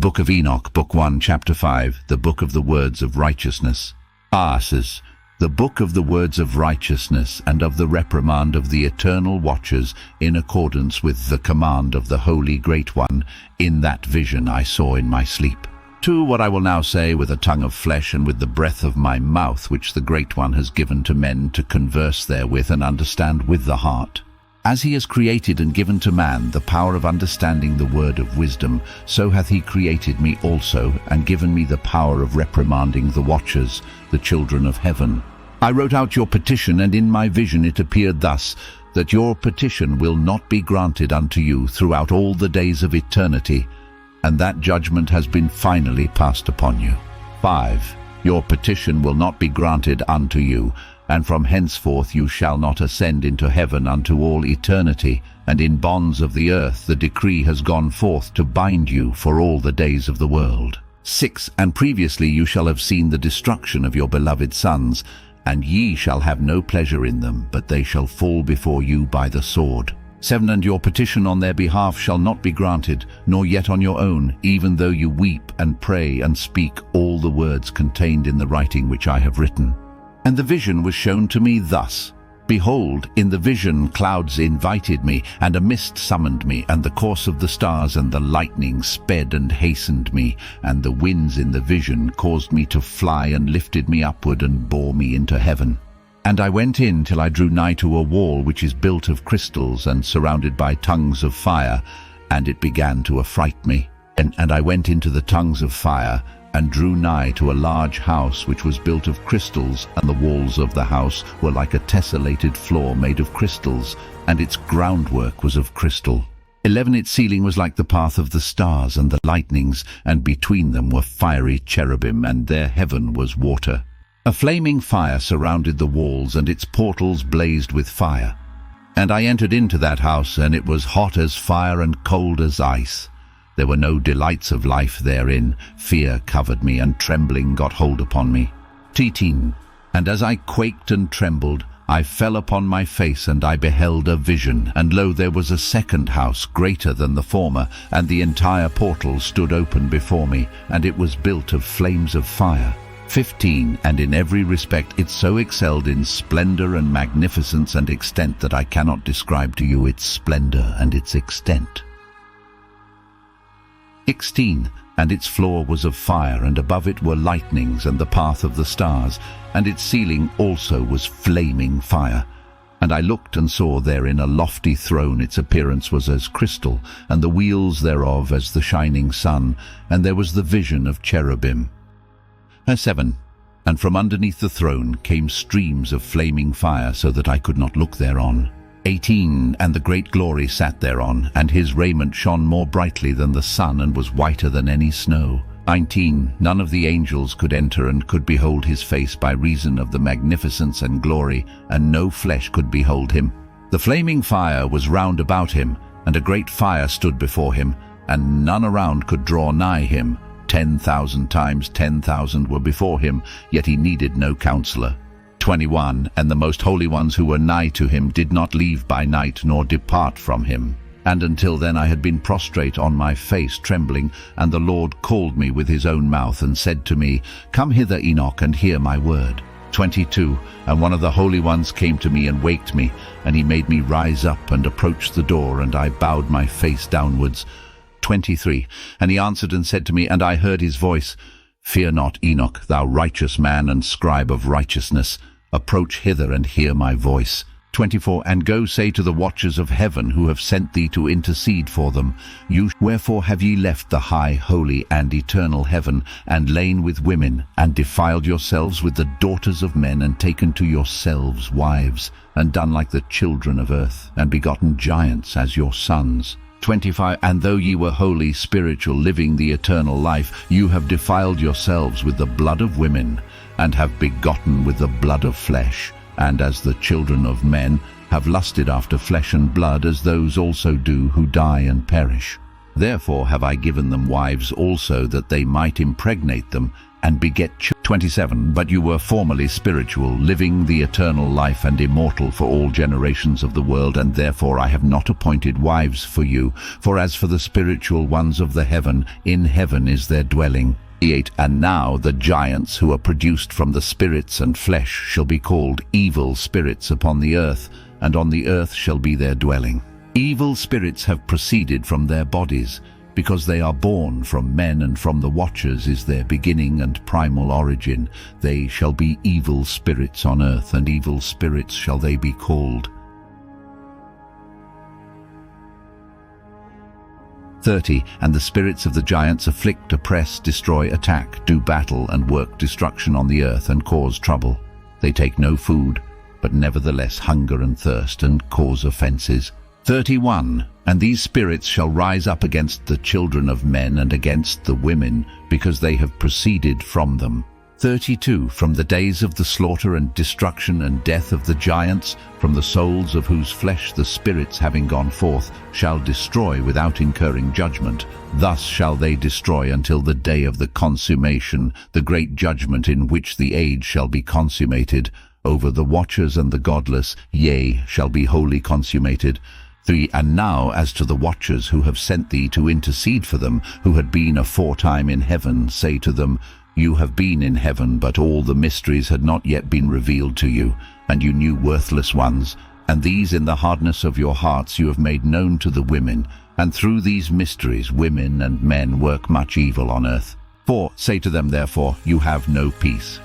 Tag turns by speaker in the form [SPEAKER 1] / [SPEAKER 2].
[SPEAKER 1] Book of Enoch, Book 1, Chapter 5, the Book of the Words of Righteousness. Says, the Book of the Words of Righteousness and of the reprimand of the eternal watchers, in accordance with the command of the Holy Great One, in that vision I saw in my sleep. 2. What I will now say with a tongue of flesh and with the breath of my mouth, which the Great One has given to men to converse therewith and understand with the heart. As he has created and given to man the power of understanding the word of wisdom, so hath he created me also, and given me the power of reprimanding the watchers, the children of heaven. I wrote out your petition, and in my vision it appeared thus, that your petition will not be granted unto you throughout all the days of eternity, and that judgment has been finally passed upon you. 5. Your petition will not be granted unto you, and from henceforth you shall not ascend into heaven unto all eternity, and in bonds of the earth the decree has gone forth to bind you for all the days of the world. 6. And previously you shall have seen the destruction of your beloved sons, and ye shall have no pleasure in them, but they shall fall before you by the sword. 7. And your petition on their behalf shall not be granted, nor yet on your own, even though you weep and pray and speak all the words contained in the writing which I have written. And the vision was shown to me thus. Behold, in the vision clouds invited me, and a mist summoned me, and the course of the stars and the lightning sped and hastened me, and the winds in the vision caused me to fly and lifted me upward and bore me into heaven. And I went in till I drew nigh to a wall which is built of crystals and surrounded by tongues of fire, and it began to affright me. And I went into the tongues of fire, and drew nigh to a large house which was built of crystals, and the walls of the house were like a tessellated floor made of crystals, and its groundwork was of crystal. 11. Its ceiling was like the path of the stars and the lightnings, and between them were fiery cherubim, and their heaven was water. A flaming fire surrounded the walls, and its portals blazed with fire. And I entered into that house, and it was hot as fire and cold as ice. There were no delights of life therein. Fear covered me, and trembling got hold upon me. 18. And as I quaked and trembled, I fell upon my face, and I beheld a vision. And lo, there was a second house, greater than the former, and the entire portal stood open before me, and it was built of flames of fire. 15. And in every respect it so excelled in splendor and magnificence and extent that I cannot describe to you its splendor and its extent. 16. And its floor was of fire, and above it were lightnings and the path of the stars, and its ceiling also was flaming fire. And I looked and saw therein a lofty throne. Its appearance was as crystal, and the wheels thereof as the shining sun, and there was the vision of cherubim. 7. And from underneath the throne came streams of flaming fire, so that I could not look thereon. 18. And the great glory sat thereon, and his raiment shone more brightly than the sun, and was whiter than any snow. 19. None of the angels could enter and could behold his face by reason of the magnificence and glory, and no flesh could behold him. The flaming fire was round about him, and a great fire stood before him, and none around could draw nigh him. 10,000 times 10,000 were before him, yet he needed no counselor. 21. And the most holy ones who were nigh to him did not leave by night, nor depart from him. And until then I had been prostrate on my face, trembling, and the Lord called me with his own mouth, and said to me, Come hither, Enoch, and hear my word. 22. And one of the holy ones came to me and waked me, and he made me rise up and approach the door, and I bowed my face downwards. 23. And he answered and said to me, and I heard his voice, Fear not, Enoch, thou righteous man and scribe of righteousness. Approach hither and hear my voice. 24. And go say to the watchers of heaven who have sent thee to intercede for them, Wherefore have ye left the high, holy, and eternal heaven, and lain with women, and defiled yourselves with the daughters of men, and taken to yourselves wives, and done like the children of earth, and begotten giants as your sons? 25. And though ye were holy, spiritual, living the eternal life, you have defiled yourselves with the blood of women, and have begotten with the blood of flesh, and as the children of men have lusted after flesh and blood, as those also do who die and perish. Therefore have I given them wives also, that they might impregnate them, and beget children. 27. But you were formerly spiritual, living the eternal life and immortal for all generations of the world, and therefore I have not appointed wives for you. For as for the spiritual ones of the heaven, in heaven is their dwelling. 28. And now the giants who are produced from the spirits and flesh shall be called evil spirits upon the earth, and on the earth shall be their dwelling. Evil spirits have proceeded from their bodies, because they are born from men, and from the watchers is their beginning and primal origin. They shall be evil spirits on earth, and evil spirits shall they be called. 30. And the spirits of the giants afflict, oppress, destroy, attack, do battle, and work destruction on the earth, and cause trouble. They take no food, but nevertheless hunger and thirst, and cause offenses. 31. And these spirits shall rise up against the children of men and against the women, because they have proceeded from them. 32. From the days of the slaughter and destruction and death of the giants, from the souls of whose flesh the spirits having gone forth shall destroy without incurring judgment. Thus shall they destroy until the day of the consummation, the great judgment in which the age shall be consummated. Over the watchers and the godless, yea, shall be wholly consummated. 3. And now as to the watchers who have sent thee to intercede for them, who had been aforetime in heaven, say to them, You have been in heaven, but all the mysteries had not yet been revealed to you, and you knew worthless ones, and these in the hardness of your hearts you have made known to the women, and through these mysteries women and men work much evil on earth. 4. Say to them therefore, You have no peace.